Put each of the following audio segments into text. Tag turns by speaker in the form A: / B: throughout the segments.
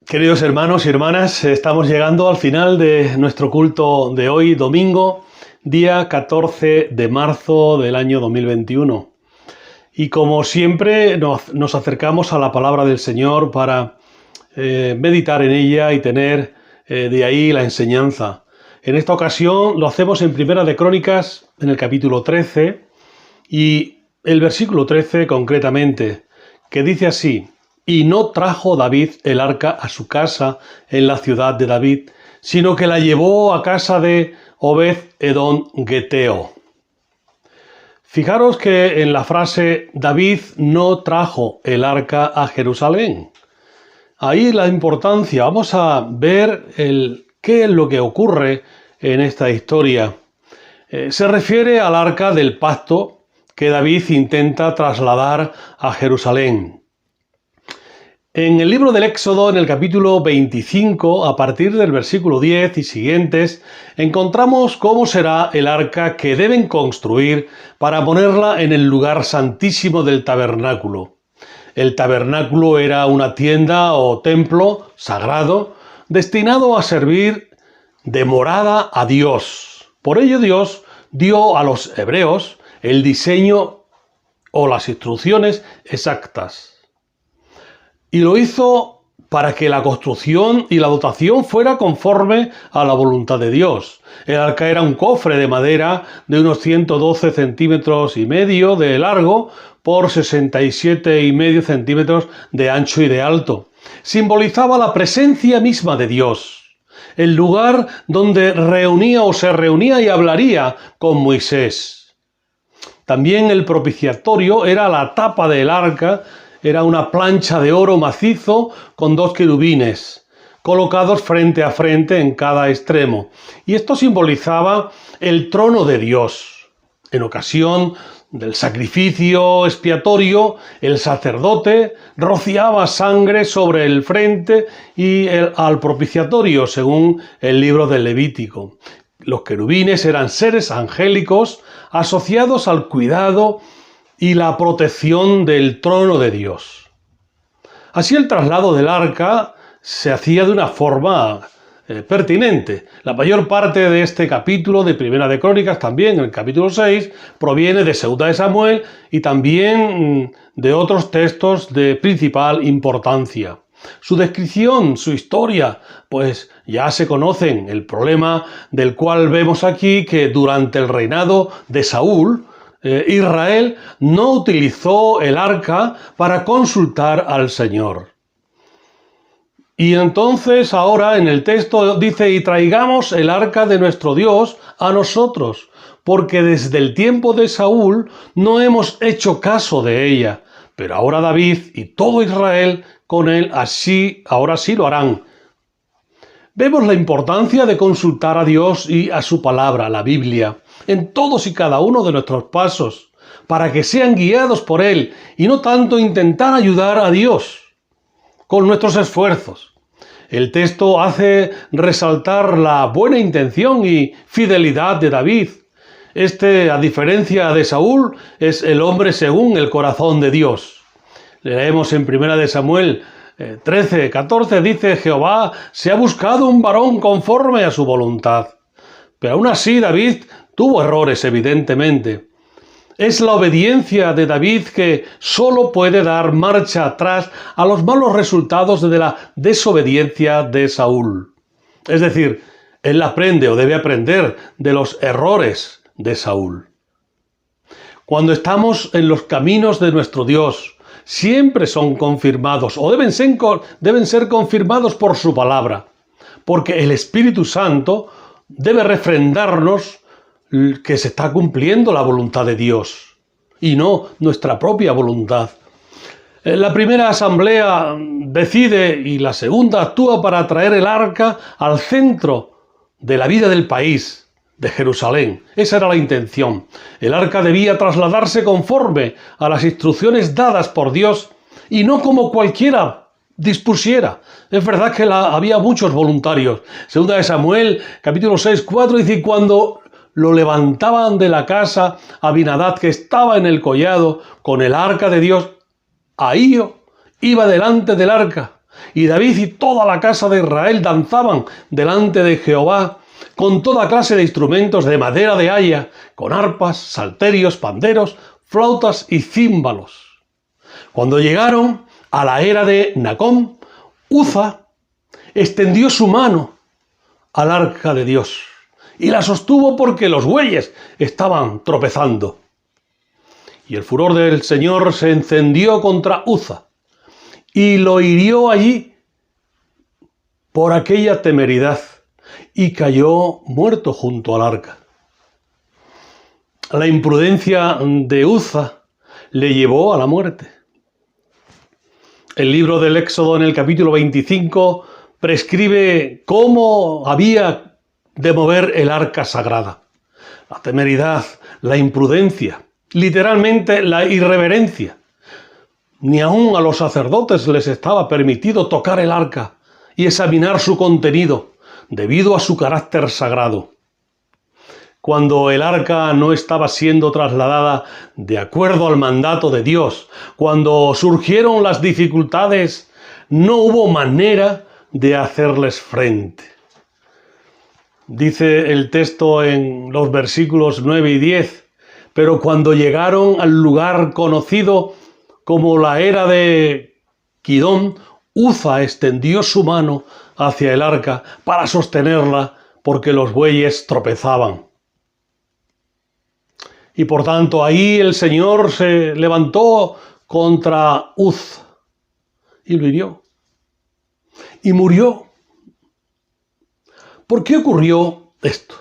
A: Queridos hermanos y hermanas, estamos llegando al final de nuestro culto de hoy, domingo, día 14 de marzo del año 2021. Y como siempre nos acercamos a la palabra del Señor para meditar en ella y tener de ahí la enseñanza. En esta ocasión lo hacemos en Primera de Crónicas, en el capítulo 13, y el versículo 13 concretamente, que dice así: Y no trajo David el arca a su casa en la ciudad de David, sino que la llevó a casa de Obed-Edom Geteo. Fijaros que en la frase David no trajo el arca a Jerusalén. Ahí la importancia, vamos a ver qué es lo que ocurre en esta historia. Se refiere al arca del pacto que David intenta trasladar a Jerusalén. En el libro del Éxodo, en el capítulo 25, a partir del versículo 10 y siguientes, encontramos cómo será el arca que deben construir para ponerla en el lugar santísimo del tabernáculo. El tabernáculo era una tienda o templo sagrado destinado a servir de morada a Dios. Por ello Dios dio a los hebreos el diseño o las instrucciones exactas. Y lo hizo para que la construcción y la dotación fuera conforme a la voluntad de Dios. El arca era un cofre de madera de unos 112 centímetros y medio de largo por 67 y medio centímetros de ancho y de alto. Simbolizaba la presencia misma de Dios, el lugar donde se reunía y hablaría con Moisés. También el propiciatorio era la tapa del arca. Era una plancha de oro macizo con 2 querubines, colocados frente a frente en cada extremo. Y esto simbolizaba el trono de Dios. En ocasión del sacrificio expiatorio, el sacerdote rociaba sangre sobre el frente y al propiciatorio, según el libro del Levítico. Los querubines eran seres angélicos asociados al cuidado y la protección del trono de Dios. Así el traslado del arca se hacía de una forma pertinente. La mayor parte de este capítulo de Primera de Crónicas, también el capítulo 6, proviene de Segunda de Samuel y también de otros textos de principal importancia. Su descripción, su historia, pues ya se conocen. El problema del cual vemos aquí que durante el reinado de Saúl, Israel no utilizó el arca para consultar al Señor. Y entonces ahora en el texto dice: y traigamos el arca de nuestro Dios a nosotros, porque desde el tiempo de Saúl no hemos hecho caso de ella, pero ahora David y todo Israel con él ahora sí lo harán. Vemos la importancia de consultar a Dios y a su palabra, la Biblia, en todos y cada uno de nuestros pasos, para que sean guiados por Él y no tanto intentar ayudar a Dios con nuestros esfuerzos. El texto hace resaltar la buena intención y fidelidad de David. A diferencia de Saúl, es el hombre según el corazón de Dios. Leemos en Primera de Samuel 13, 14, dice: Jehová se ha buscado un varón conforme a su voluntad. Pero aún así David tuvo errores, evidentemente. Es la obediencia de David que solo puede dar marcha atrás a los malos resultados de la desobediencia de Saúl. Es decir, él aprende o debe aprender de los errores de Saúl. Cuando estamos en los caminos de nuestro Dios, siempre son confirmados o deben ser confirmados por su palabra, porque el Espíritu Santo debe refrendarnos que se está cumpliendo la voluntad de Dios y no nuestra propia voluntad. La primera asamblea decide y la segunda actúa para traer el arca al centro de la vida del país, de Jerusalén. Esa era la intención. El arca debía trasladarse conforme a las instrucciones dadas por Dios y no como cualquiera dispusiera. Es verdad que había muchos voluntarios. Segunda de Samuel, capítulo 6, 4, dice: cuando lo levantaban de la casa Abinadab, que estaba en el collado con el arca de Dios, Ahío iba delante del arca. Y David y toda la casa de Israel danzaban delante de Jehová con toda clase de instrumentos de madera de haya, con arpas, salterios, panderos, flautas y címbalos. Cuando llegaron a la era de Nacón, Uza extendió su mano al arca de Dios y la sostuvo porque los bueyes estaban tropezando. Y el furor del Señor se encendió contra Uza y lo hirió allí por aquella temeridad y cayó muerto junto al arca. La imprudencia de Uza le llevó a la muerte. El libro del Éxodo, en el capítulo 25, prescribe cómo había de mover el arca sagrada. La temeridad, la imprudencia, literalmente la irreverencia. Ni aun a los sacerdotes les estaba permitido tocar el arca y examinar su contenido, debido a su carácter sagrado. Cuando el arca no estaba siendo trasladada de acuerdo al mandato de Dios, cuando surgieron las dificultades, no hubo manera de hacerles frente. Dice el texto en los versículos 9 y 10, pero cuando llegaron al lugar conocido como la era de Kidón, Uza extendió su mano hacia el arca para sostenerla porque los bueyes tropezaban. Y por tanto ahí el Señor se levantó contra Uza y lo hirió. Y murió. ¿Por qué ocurrió esto?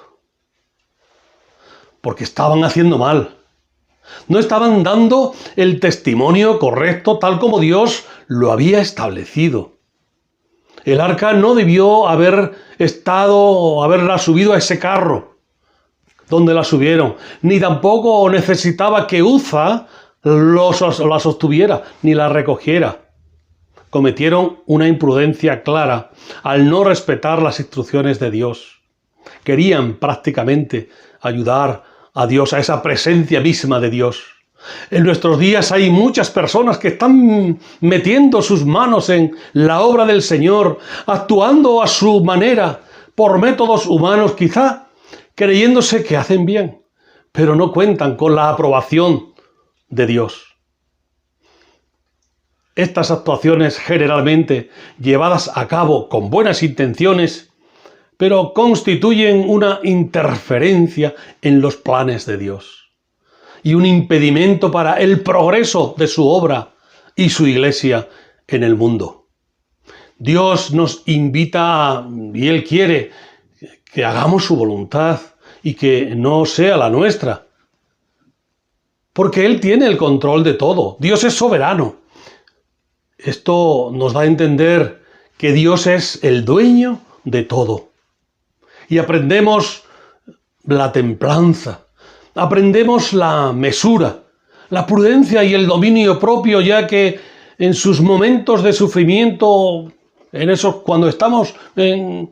A: Porque estaban haciendo mal. No estaban dando el testimonio correcto tal como Dios lo había establecido. El arca no debió haberla subido a ese carro donde la subieron, ni tampoco necesitaba que Uza la sostuviera ni la recogiera. Cometieron una imprudencia clara al no respetar las instrucciones de Dios. Querían prácticamente ayudar a Dios, a esa presencia misma de Dios. En nuestros días hay muchas personas que están metiendo sus manos en la obra del Señor, actuando a su manera, por métodos humanos quizá, creyéndose que hacen bien, pero no cuentan con la aprobación de Dios. Estas actuaciones, generalmente llevadas a cabo con buenas intenciones, pero constituyen una interferencia en los planes de Dios y un impedimento para el progreso de su obra y su iglesia en el mundo. Dios nos invita y Él quiere que hagamos su voluntad y que no sea la nuestra, porque Él tiene el control de todo. Dios es soberano. Esto nos da a entender que Dios es el dueño de todo. Y aprendemos la templanza, aprendemos la mesura, la prudencia y el dominio propio, ya que en sus momentos de sufrimiento, cuando estamos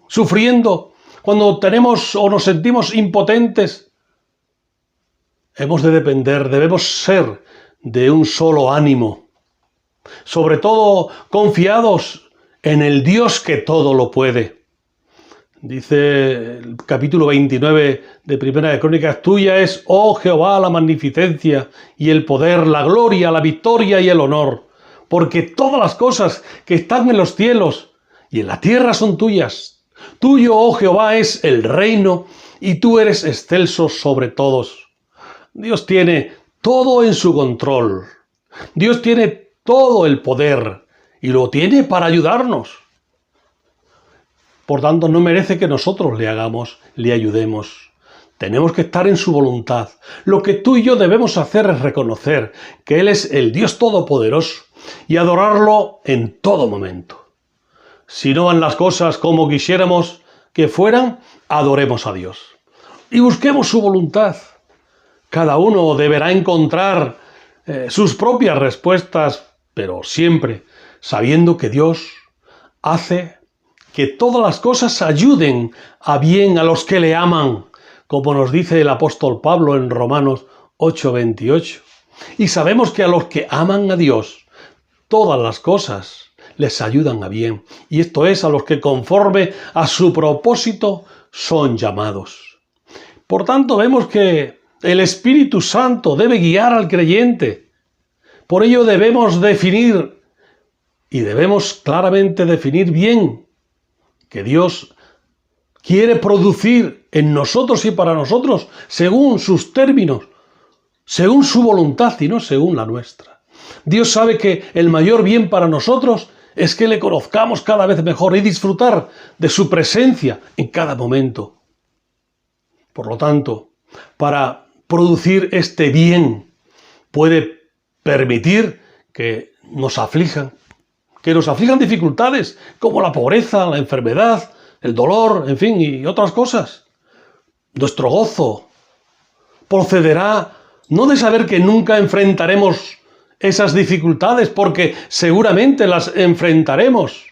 A: sufriendo, cuando tenemos o nos sentimos impotentes, debemos ser de un solo ánimo, sobre todo confiados en el Dios que todo lo puede. Dice el capítulo 29 de Primera de Crónicas: tuya es, oh Jehová, la magnificencia y el poder, la gloria, la victoria y el honor, porque todas las cosas que están en los cielos y en la tierra son tuyas. Tuyo, oh Jehová, es el reino y tú eres excelso sobre todos. Dios tiene todo en su control. Dios tiene todo el poder y lo tiene para ayudarnos. Por tanto, no merece que nosotros le ayudemos. Tenemos que estar en su voluntad. Lo que tú y yo debemos hacer es reconocer que Él es el Dios Todopoderoso y adorarlo en todo momento. Si no van las cosas como quisiéramos que fueran, adoremos a Dios y busquemos su voluntad. Cada uno deberá encontrar sus propias respuestas, pero siempre sabiendo que Dios hace que todas las cosas ayuden a bien a los que le aman, como nos dice el apóstol Pablo en Romanos 8:28. Y sabemos que a los que aman a Dios, todas las cosas les ayudan a bien. Y esto es a los que conforme a su propósito son llamados. Por tanto, vemos que el Espíritu Santo debe guiar al creyente. Por ello debemos definir, y debemos claramente definir bien, que Dios quiere producir en nosotros y para nosotros según sus términos, según su voluntad y no según la nuestra. Dios sabe que el mayor bien para nosotros es que le conozcamos cada vez mejor y disfrutar de su presencia en cada momento. Por lo tanto, para producir este bien puede permitir que nos aflijan dificultades como la pobreza, la enfermedad, el dolor, en fin, y otras cosas. Nuestro gozo procederá no de saber que nunca enfrentaremos esas dificultades, porque seguramente las enfrentaremos.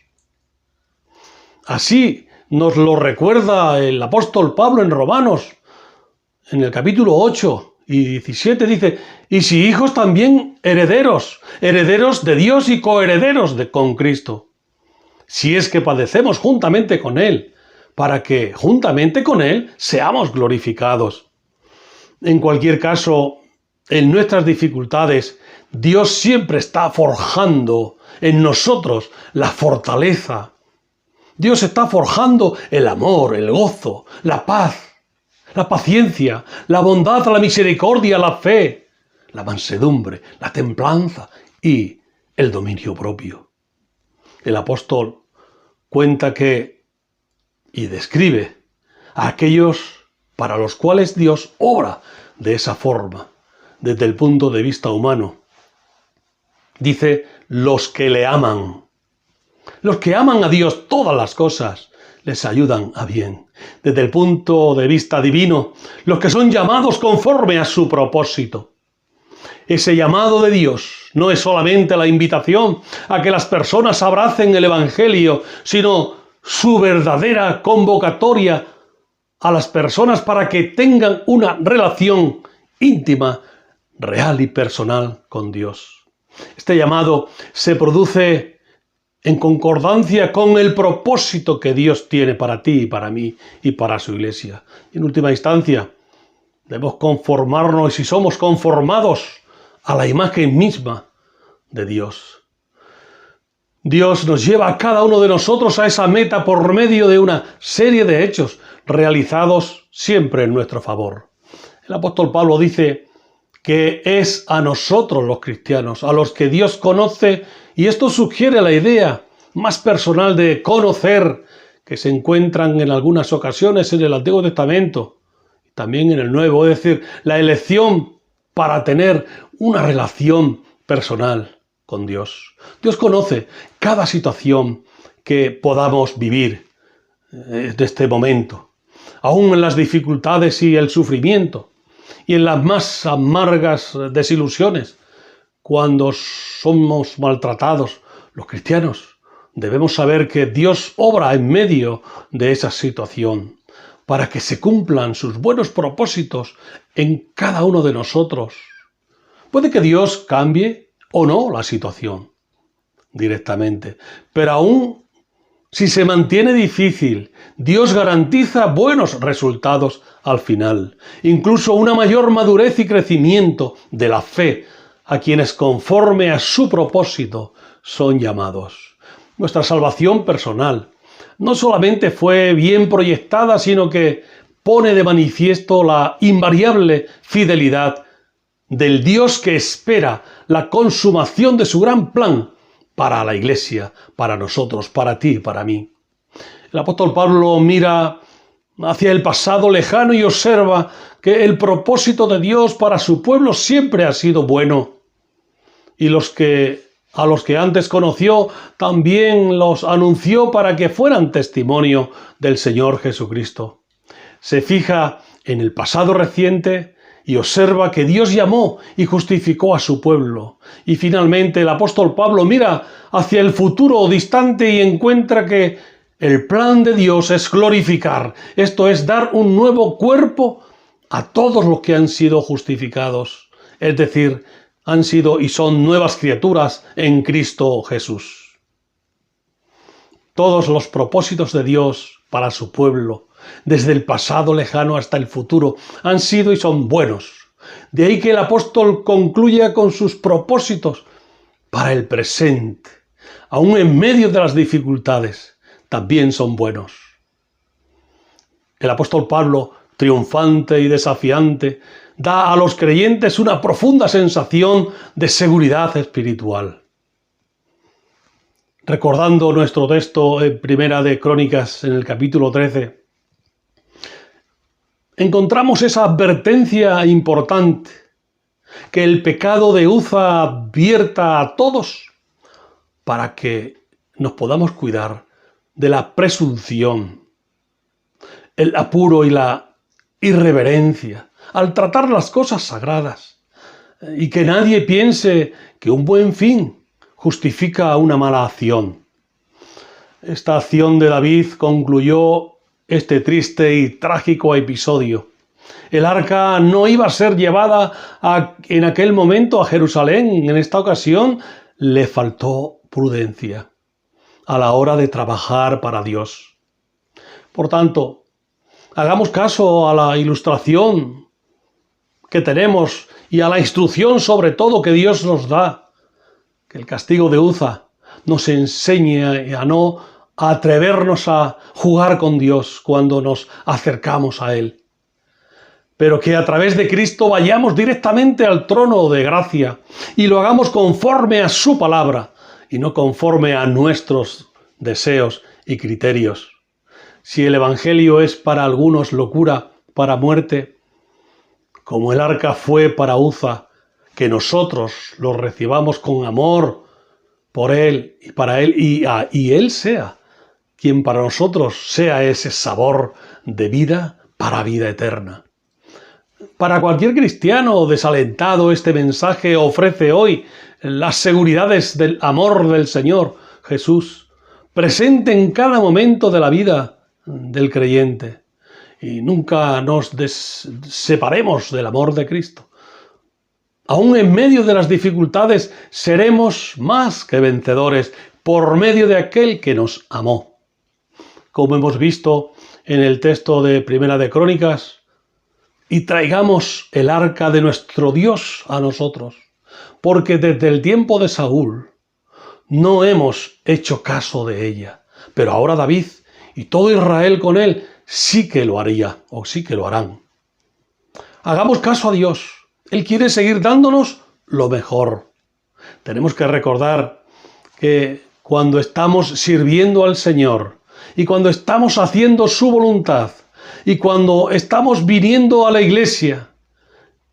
A: Así nos lo recuerda el apóstol Pablo en Romanos, en el capítulo 8 y 17 dice: y si hijos también herederos, herederos de Dios y coherederos con Cristo, si es que padecemos juntamente con Él, para que juntamente con Él seamos glorificados. En cualquier caso, en nuestras dificultades, Dios siempre está forjando en nosotros la fortaleza. Dios está forjando el amor, el gozo, la paz, la paciencia, la bondad, la misericordia, la fe, la mansedumbre, la templanza y el dominio propio. El apóstol cuenta que y describe a aquellos para los cuales Dios obra de esa forma, desde el punto de vista humano. Dice: los que le aman. Los que aman a Dios, todas las cosas les ayudan a bien. Desde el punto de vista divino, los que son llamados conforme a su propósito. Ese llamado de Dios no es solamente la invitación a que las personas abracen el Evangelio, sino su verdadera convocatoria a las personas para que tengan una relación íntima, real y personal con Dios. Este llamado se produce en concordancia con el propósito que Dios tiene para ti y para mí y para su iglesia. Y en última instancia, debemos conformarnos y somos conformados a la imagen misma de Dios. Dios nos lleva a cada uno de nosotros a esa meta por medio de una serie de hechos realizados siempre en nuestro favor. El apóstol Pablo dice que es a nosotros los cristianos, a los que Dios conoce, y esto sugiere la idea más personal de conocer, que se encuentran en algunas ocasiones en el Antiguo Testamento, y también en el Nuevo, es decir, la elección para tener una relación personal con Dios. Dios conoce cada situación que podamos vivir de este momento, aún en las dificultades y el sufrimiento, y en las más amargas desilusiones. Cuando somos maltratados, los cristianos debemos saber que Dios obra en medio de esa situación para que se cumplan sus buenos propósitos en cada uno de nosotros. Puede que Dios cambie o no la situación directamente, pero aún si se mantiene difícil, Dios garantiza buenos resultados al final, incluso una mayor madurez y crecimiento de la fe a quienes conforme a su propósito son llamados. Nuestra salvación personal no solamente fue bien proyectada, sino que pone de manifiesto la invariable fidelidad del Dios que espera la consumación de su gran plan para la Iglesia, para nosotros, para ti y para mí. El apóstol Pablo mira hacia el pasado lejano y observa que el propósito de Dios para su pueblo siempre ha sido bueno. Y a los que antes conoció, también los anunció para que fueran testimonio del Señor Jesucristo. Se fija en el pasado reciente y observa que Dios llamó y justificó a su pueblo. Y finalmente el apóstol Pablo mira hacia el futuro distante y encuentra que el plan de Dios es glorificar, esto es, dar un nuevo cuerpo a todos los que han sido justificados, es decir, han sido y son nuevas criaturas en Cristo Jesús. Todos los propósitos de Dios para su pueblo, desde el pasado lejano hasta el futuro, han sido y son buenos. De ahí que el apóstol concluya con sus propósitos para el presente, aún en medio de las dificultades, también son buenos. El apóstol Pablo, triunfante y desafiante, da a los creyentes una profunda sensación de seguridad espiritual. Recordando nuestro texto en Primera de Crónicas, en el capítulo 13, encontramos esa advertencia importante que el pecado de Uza advierta a todos para que nos podamos cuidar de la presunción, el apuro y la irreverencia al tratar las cosas sagradas, y que nadie piense que un buen fin justifica una mala acción. Esta acción de David concluyó este triste y trágico episodio. El arca no iba a ser llevada en aquel momento a Jerusalén. En esta ocasión le faltó prudencia a la hora de trabajar para Dios. Por tanto, hagamos caso a la ilustración que tenemos y a la instrucción sobre todo que Dios nos da, que el castigo de Uza nos enseñe a no atrevernos a jugar con Dios cuando nos acercamos a Él, pero que a través de Cristo vayamos directamente al trono de gracia y lo hagamos conforme a su palabra y no conforme a nuestros deseos y criterios. Si el Evangelio es para algunos locura, para muerte, como el arca fue para Uza, que nosotros lo recibamos con amor por Él y para Él, y Él sea quien para nosotros sea ese sabor de vida para vida eterna. Para cualquier cristiano desalentado, este mensaje ofrece hoy las seguridades del amor del Señor Jesús, presente en cada momento de la vida del creyente. Y nunca nos separemos del amor de Cristo. Aún en medio de las dificultades seremos más que vencedores por medio de aquel que nos amó. Como hemos visto en el texto de Primera de Crónicas, y traigamos el arca de nuestro Dios a nosotros, porque desde el tiempo de Saúl no hemos hecho caso de ella, pero ahora David y todo Israel con él sí que lo haría, o sí que lo harán. Hagamos caso a Dios. Él quiere seguir dándonos lo mejor. Tenemos que recordar que cuando estamos sirviendo al Señor y cuando estamos haciendo su voluntad y cuando estamos viniendo a la iglesia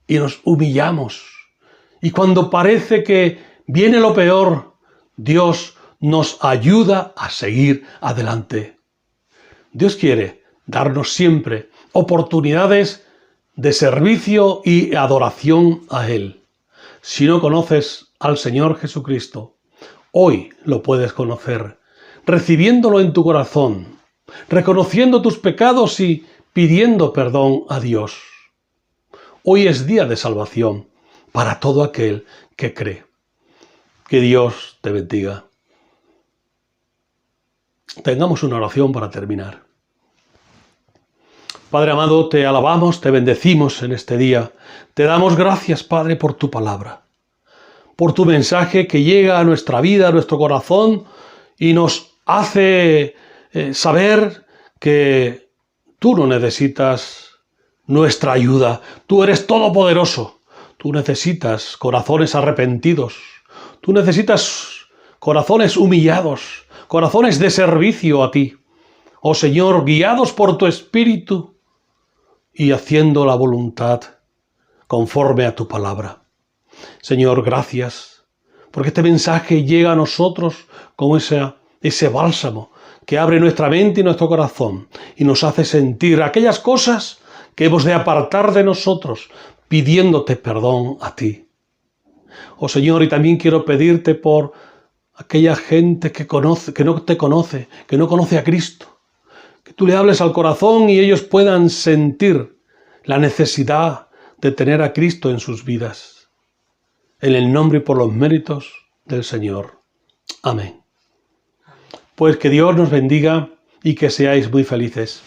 A: y nos humillamos y cuando parece que viene lo peor, Dios nos ayuda a seguir adelante. Dios quiere darnos siempre oportunidades de servicio y adoración a Él. Si no conoces al Señor Jesucristo, hoy lo puedes conocer, recibiéndolo en tu corazón, reconociendo tus pecados y pidiendo perdón a Dios. Hoy es día de salvación para todo aquel que cree. Que Dios te bendiga. Tengamos una oración para terminar. Padre amado, te alabamos, te bendecimos en este día. Te damos gracias, Padre, por tu palabra, por tu mensaje que llega a nuestra vida, a nuestro corazón y nos hace saber que tú no necesitas nuestra ayuda. Tú eres todopoderoso. Tú necesitas corazones arrepentidos. Tú necesitas corazones humillados, corazones de servicio a ti. Oh Señor, guiados por tu Espíritu y haciendo la voluntad conforme a tu palabra. Señor, gracias, porque este mensaje llega a nosotros como ese bálsamo que abre nuestra mente y nuestro corazón y nos hace sentir aquellas cosas que hemos de apartar de nosotros, pidiéndote perdón a ti. Oh Señor, y también quiero pedirte por aquella gente que no te conoce, que no conoce a Cristo, que tú le hables al corazón y ellos puedan sentir la necesidad de tener a Cristo en sus vidas. En el nombre y por los méritos del Señor. Amén. Pues que Dios nos bendiga y que seáis muy felices.